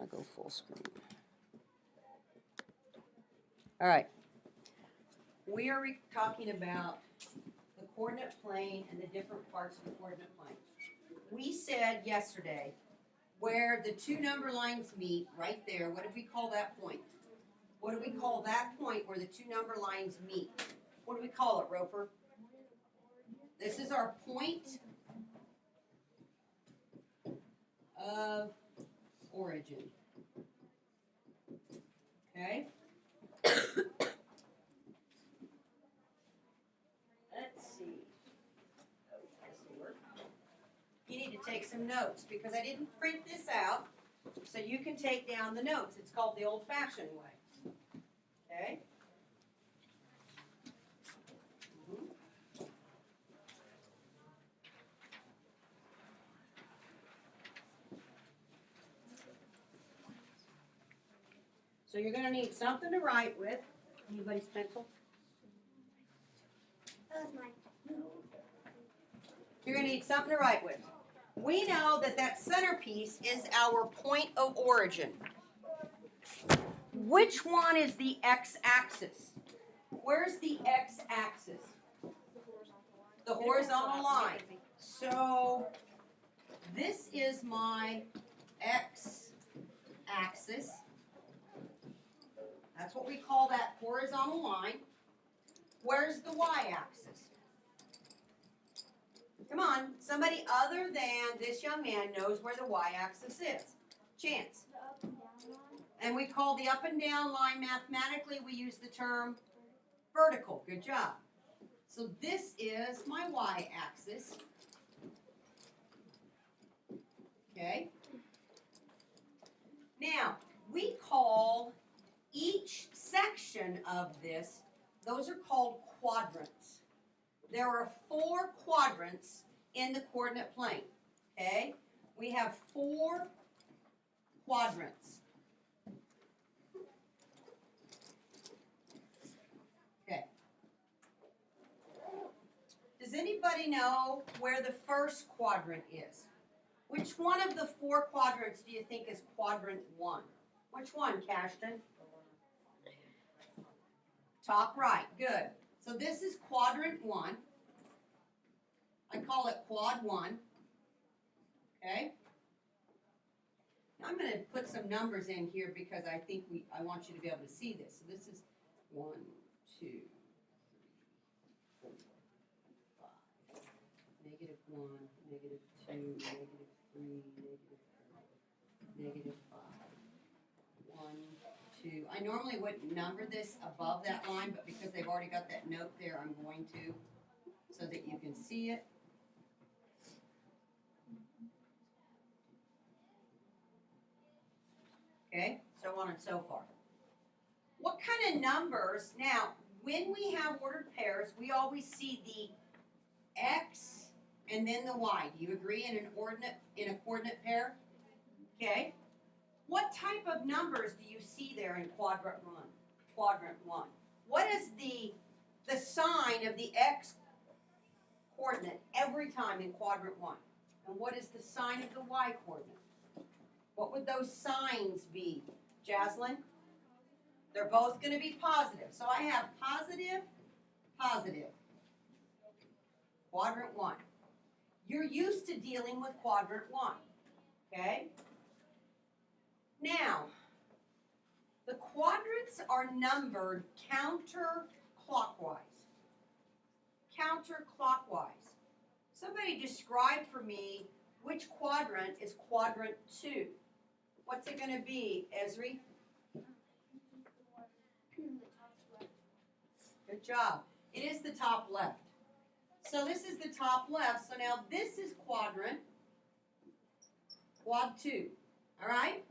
go full screen. All right. We are talking about the coordinate plane and the different parts of the coordinate plane. We said yesterday where the two number lines meet, right there, what did we call that point? What do we call that point where the two number lines meet? What do we call it, Roper? This is our point of origin. Okay? Let's see. Oh, this will work. You need to take some notes because I didn't print this out, so you can take down the notes. It's called the old-fashioned way. Okay? So you're going to need something to write with. Anybody's pencil? That was mine. You're going to need something to write with. We know that that centerpiece is our point of origin. Which one is the x-axis? Where's the x-axis? The horizontal line. So this is my x-axis. That's what we call that horizontal line. Where's the y-axis? Come on, somebody other than this young man knows where the y-axis is. Chance. The up and down line. And we call the up and down line, mathematically, we use the term vertical. Good job. So this is my y-axis. Okay. Now, we call each section of this, those are called quadrants. There are 4 quadrants in the coordinate plane. Okay? We have 4 quadrants. Okay. Does anybody know where the first quadrant is? Which one of the 4 quadrants do you think is quadrant 1? Which one, Cashton? Top right, good. So this is quadrant 1. I call it quad 1. Okay? Now I'm going to put some numbers in here because I think I want you to be able to see this. So this is 1, 2, 3, 4, 5. Negative 1, negative 2, negative 3, negative 4, negative 5. 1, 2. I normally wouldn't number this above that line, but because they've already got that note there, I'm going to, so that you can see it. Okay, so on and so forth. What kind of numbers? Now, when we have ordered pairs, we always see the x and then the y. Do you agree in a coordinate pair? Okay. What type of numbers do you see there in quadrant 1? Quadrant 1. What is the sign of the x coordinate every time in quadrant 1? And what is the sign of the y coordinate? What would those signs be, Jaslyn? They're both going to be positive. So I have positive, positive. Quadrant 1. You're used to dealing with quadrant 1. Okay? Now, the quadrants are numbered counterclockwise. Counterclockwise. Somebody describe for me which quadrant is quadrant 2. What's it going to be, Esri? Good job. It is the top left. So this is the top left. So now this is quadrant, quad 2. All right?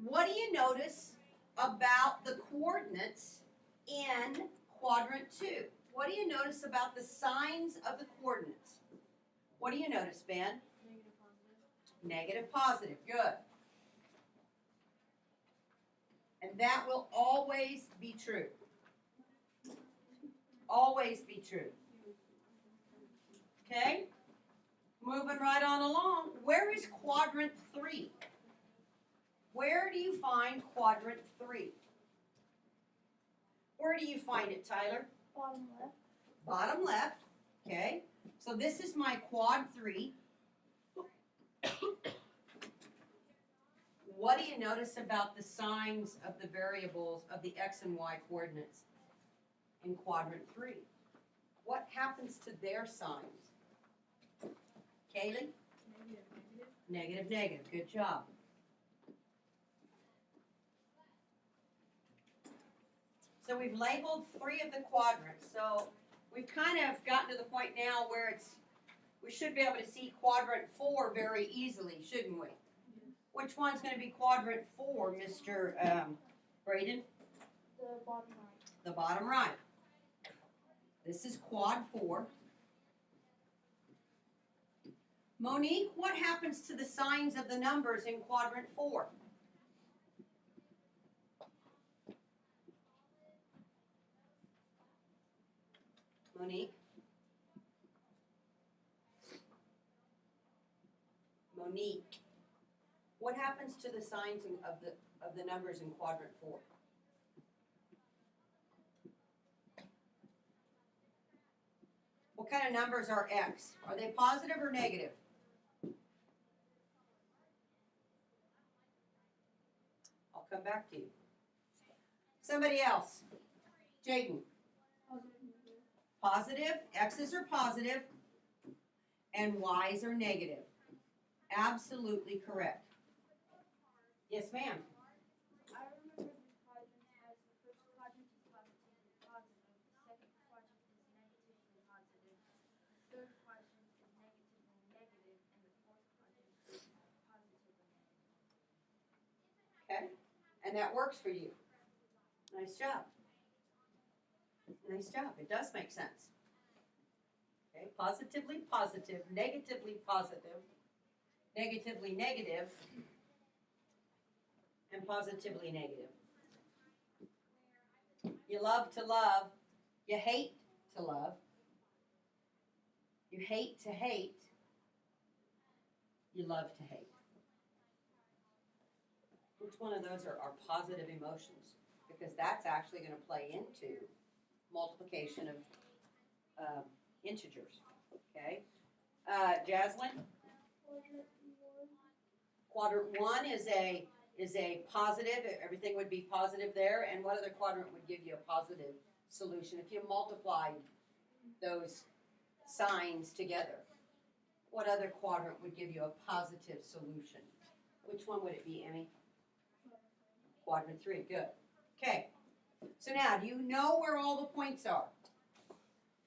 What do you notice about the coordinates in quadrant 2? What do you notice about the signs of the coordinates? What do you notice, Ben? Negative, positive. Good. And that will always be true. Always be true. Okay? Moving right on along. Where is quadrant 3? Where do you find quadrant 3? Where do you find it, Tyler? Bottom left. Bottom left, okay? So this is my quad 3. What do you notice about the signs of the variables of the x and y coordinates in quadrant 3? What happens to their signs? Kaylee? Negative, negative. Good job. So we've labeled 3 of the quadrants. So we've kind of gotten to the point now where we should be able to see quadrant 4 very easily, shouldn't we? Which one's going to be quadrant 4, Mr. Braden? The bottom right. The bottom right. This is quad 4. Monique, what happens to the signs of the numbers in quadrant 4? Monique? Monique. What happens to the signs of the numbers in quadrant 4? What kind of numbers are x? Are they positive or negative? I'll come back to you. Somebody else. Jaden. Positive. X's are positive and y's are negative. Absolutely correct. Yes, ma'am. I remember the quadrants as the first quadrant is positively positive, the second quadrant is negatively positive, the third quadrant is negatively negative, and the fourth quadrant is positively negative. Okay. And that works for you. Nice job. Nice job. It does make sense. Okay. Positively positive, negatively positive, negatively negative, and positively negative. You love to love. You hate to love. You hate to hate. You love to hate. Which one of those are positive emotions? Because that's actually going to play into multiplication of integers. Okay? Jaslyn? Quadrant 1 is a positive. Everything would be positive there. And what other quadrant would give you a positive solution? If you multiplied those signs together, what other quadrant would give you a positive solution? Which one would it be, Emmy? Quadrant 3. Good. Okay. So now, do you know where all the points are?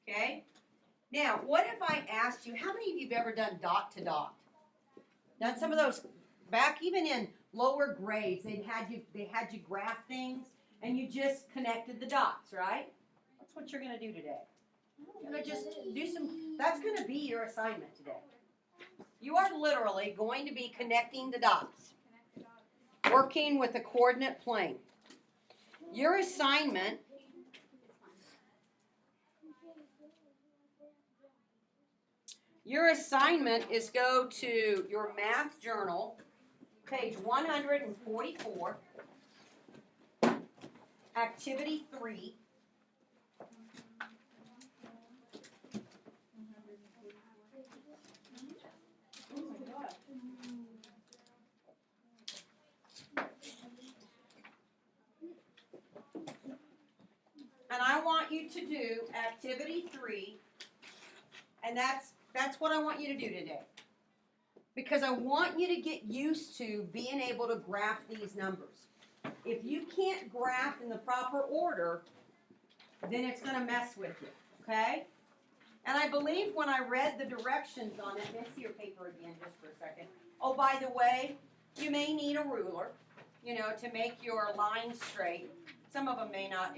Okay. Now, what if I asked you, how many of you have ever done dot to dot? Done some of those back even in lower grades, they had you graph things and you just connected the dots, right? That's what you're going to do today. You're going to just do that's going to be your assignment today. You are literally going to be connecting the dots, working with a coordinate plane. Your assignment is go to your math journal, page 144, activity 3. And I want you to do activity 3, and that's what I want you to do today. Because I want you to get used to being able to graph these numbers. If you can't graph in the proper order, then it's going to mess with you, okay? And I believe when I read the directions on it, let's see your paper again just for a second. Oh, by the way, you may need a ruler, to make your lines straight. Some of them may not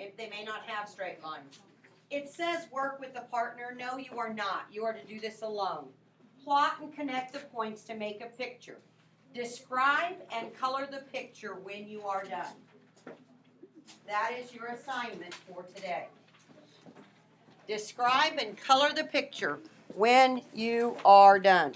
have straight lines. It says work with a partner. No, you are not. You are to do this alone. Plot and connect the points to make a picture. Describe and color the picture when you are done. That is your assignment for today. Describe and color the picture when you are done.